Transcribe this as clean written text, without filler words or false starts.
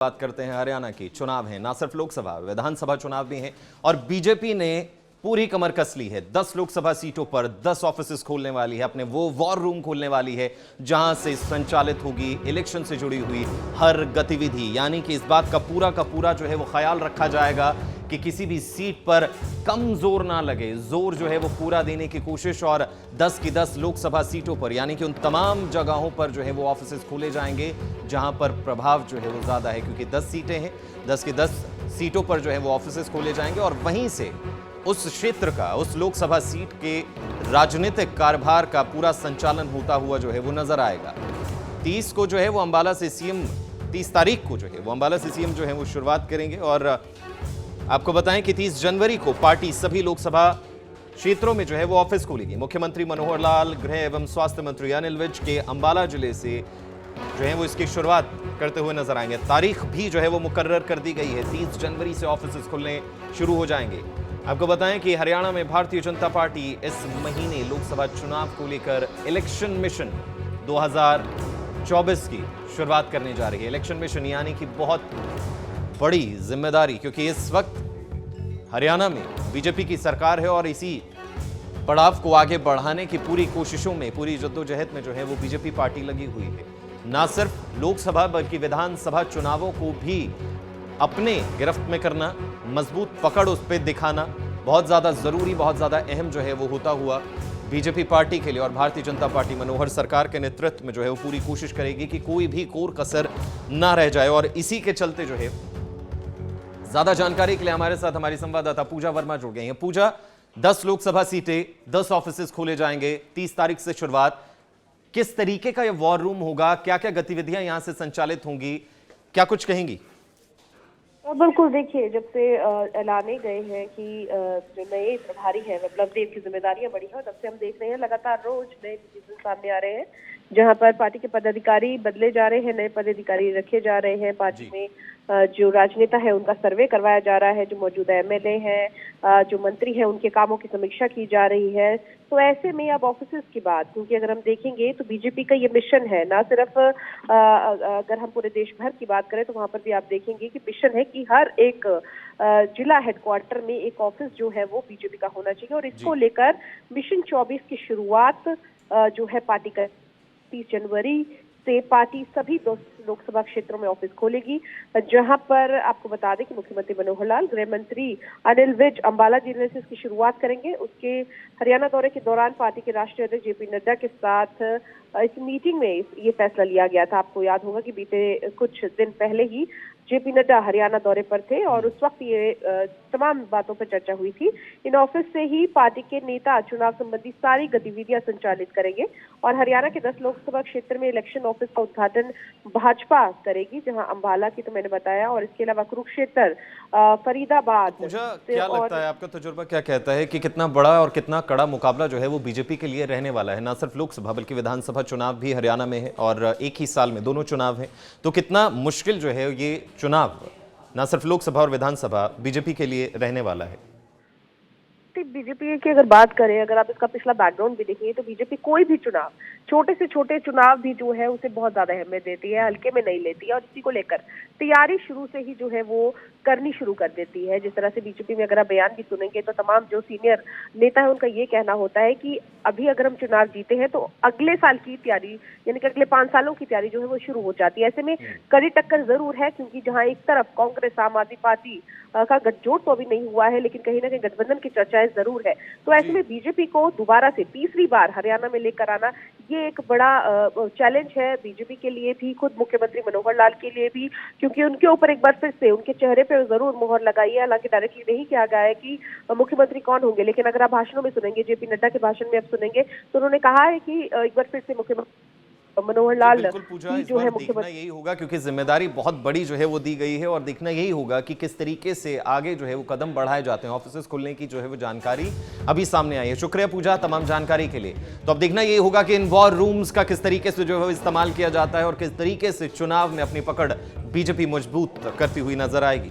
बात करते हैं हरियाणा की। चुनाव है, ना सिर्फ लोकसभा, विधानसभा चुनाव भी है और बीजेपी ने पूरी कमर कस ली है। 10 लोकसभा सीटों पर 10 ऑफिसेस खोलने वाली है, अपने वो वॉर रूम खोलने वाली है जहां से संचालित होगी इलेक्शन से जुड़ी हुई हर गतिविधि। यानी कि इस बात का पूरा जो है वो ख्याल रखा जाएगा कि किसी भी सीट पर कम जोर ना लगे। जोर जो है वो पूरा देने की कोशिश, और 10 की 10 लोकसभा सीटों पर यानी कि उन तमाम जगहों पर जो है वो ऑफिसेस खोले जाएंगे जहां पर प्रभाव जो है वो ज्यादा है, क्योंकि 10 सीटें हैं। 10 की 10 सीटों पर जो है वो ऑफिसेस खोले जाएंगे और वहीं से उस क्षेत्र का, उस लोकसभा सीट के राजनीतिक कारभार का पूरा संचालन होता हुआ जो है वो नजर आएगा। 30 को जो है वो अंबाला से सीएम 30 तारीख को जो है वो अंबाला से सीएम जो है वो शुरुआत करेंगे। और आपको बताएं कि 30 जनवरी को पार्टी सभी लोकसभा क्षेत्रों में जो है वो ऑफिस खोलेगी। मुख्यमंत्री मनोहर लाल, गृह एवं स्वास्थ्य मंत्री अनिल विज के अंबाला जिले से जो है वो इसकी शुरुआत करते हुए नजर आएंगे। तारीख भी जो है वो मुकर्रर कर दी गई है, 30 जनवरी से ऑफिस खुलने शुरू हो जाएंगे। आपको बताएं कि हरियाणा में भारतीय जनता पार्टी इस महीने लोकसभा चुनाव को लेकर इलेक्शन मिशन 2024 की शुरुआत करने जा रही है। इलेक्शन मिशन यानी कि बहुत बड़ी जिम्मेदारी, क्योंकि इस वक्त हरियाणा में बीजेपी की सरकार है और इसी पड़ाव को आगे बढ़ाने की पूरी कोशिशों में, पूरी जद्दोजहद में जो है वो बीजेपी पार्टी लगी हुई है। ना सिर्फ लोकसभा बल्कि विधानसभा चुनावों को भी अपने गिरफ्त में करना, मजबूत पकड़ उस पर दिखाना बहुत ज्यादा जरूरी, बहुत ज्यादा अहम जो है वो होता हुआ बीजेपी पार्टी के लिए। और भारतीय जनता पार्टी मनोहर सरकार के नेतृत्व में जो है वो पूरी कोशिश करेगी कि कोई भी कोर कसर ना रह जाए। और इसी के चलते जो है ज्यादा जानकारी के लिए हमारे साथ हमारी संवाददाता पूजा वर्मा जुड़ गई हैं। पूजा, 10 लोकसभा सीटें, 10 ऑफिसेस खोले जाएंगे, 30 तारीख से शुरुआत। किस तरीके का यह वॉर रूम होगा, क्या क्या गतिविधियां यहां से संचालित होंगी, क्या कुछ कहेंगी? बिल्कुल, देखिए, जब से ऐलाने गए हैं कि जो नए प्रभारी हैं विप्लव देव की जिम्मेदारियां बढ़ी हैं, तब से हम देख रहे हैं लगातार रोज नए डिसीजन सामने आ रहे हैं जहां पर पार्टी के पदाधिकारी बदले जा रहे हैं, नए पदाधिकारी रखे जा रहे हैं। पार्टी में जो राजनेता है उनका सर्वे करवाया जा रहा है, जो मौजूदा एमएलए हैं, जो मंत्री हैं, उनके कामों की समीक्षा की जा रही है। तो ऐसे में अब ऑफिसेस की बात, क्योंकि अगर हम देखेंगे तो बीजेपी का ये मिशन है, ना सिर्फ अगर हम पूरे देश भर की बात करें तो वहां पर भी आप देखेंगे कि मिशन है कि हर एक जिला हेडक्वार्टर में एक ऑफिस जो है वो बीजेपी का होना चाहिए। और इसको लेकर मिशन 24 की शुरुआत जो है पार्टी का 30 जनवरी से पार्टी सभी 10 लोकसभा क्षेत्रों में ऑफिस खोलेगी, जहां पर आपको बता दें कि मुख्यमंत्री मनोहर लाल, गृह मंत्री अनिल विज अंबाला जिले से इसकी शुरुआत करेंगे। उसके हरियाणा दौरे के दौरान पार्टी के राष्ट्रीय अध्यक्ष जेपी नड्डा के साथ इस मीटिंग में ये फैसला लिया गया था। आपको याद होगा कि बीते कुछ दिन पहले ही जेपी नड्डा हरियाणा दौरे पर थे और उस वक्त ये तमाम बातों पर चर्चा हुई थी। इन ऑफिस से ही पार्टी के नेता चुनाव संबंधी सारी गतिविधियां संचालित करेंगे और हरियाणा के 10 लोकसभा क्षेत्र में इलेक्शन ऑफिस का उद्घाटन भाजपा करेगी, जहां अंबाला की तो मैंने बताया, और इसके अलावा कुरुक्षेत्र, फरीदाबाद। क्या लगता है, आपका तजुर्बा क्या कहता है कि कितना बड़ा और कितना कड़ा मुकाबला जो है वो बीजेपी के लिए रहने वाला है? ना सिर्फ लोकसभा बल्कि विधानसभा चुनाव भी हरियाणा में है और एक ही साल में दोनों चुनाव हैं, तो कितना मुश्किल जो है ये चुनाव ना सिर्फ लोकसभा और विधानसभा बीजेपी के लिए रहने वाला है? बीजेपी की अगर बात करें, अगर आप इसका पिछला बैकग्राउंड भी देखेंगे तो बीजेपी कोई भी चुनाव, छोटे से छोटे चुनाव भी जो है उसे बहुत ज्यादा अहमियत देती है, हल्के में नहीं लेती है और इसी को लेकर तैयारी शुरू से ही जो है वो करनी शुरू कर देती है। जिस तरह से बीजेपी में अगर आप बयान भी सुनेंगे तो तमाम जो सीनियर नेता है उनका ये कहना होता है कि अभी अगर हम चुनाव जीते हैं तो अगले साल की तैयारी, यानी कि अगले 5 सालों की तैयारी जो है वो शुरू हो जाती है। ऐसे में कड़ी टक्कर जरूर है, क्योंकि जहां एक तरफ कांग्रेस, आम आदमी पार्टी का गठजोड़ तो अभी नहीं हुआ है, लेकिन कहीं ना कहीं गठबंधन की चर्चाएं जरूर है। तो ऐसे में बीजेपी को दोबारा से तीसरी बार हरियाणा में लेकर आना ये एक बड़ा चैलेंज है बीजेपी के लिए भी, खुद मुख्यमंत्री मनोहर लाल के लिए भी, क्योंकि उनके ऊपर एक बार फिर से उनके चेहरे पे जरूर मोहर लगाई है। हालांकि डायरेक्टली नहीं किया गया है कि मुख्यमंत्री कौन होंगे, लेकिन अगर आप भाषणों में सुनेंगे, जेपी नड्डा के भाषण में आप सुनेंगे तो उन्होंने कहा है कि एक बार फिर से मुख्यमंत्री मनोहर लाल जो है देखना यही होगा, क्योंकि जिम्मेदारी बहुत बड़ी जो है वो दी गई है और देखना यही होगा कि किस तरीके से आगे जो है वो कदम बढ़ाए जाते हैं। ऑफिसेस खुलने की जो है वो जानकारी अभी सामने आई है। शुक्रिया पूजा तमाम जानकारी के लिए। तो अब देखना यही होगा कि इन वॉर रूम्स का किस तरीके से जो है इस्तेमाल किया जाता है और किस तरीके से चुनाव में अपनी पकड़ बीजेपी मजबूत करती हुई नजर आएगी।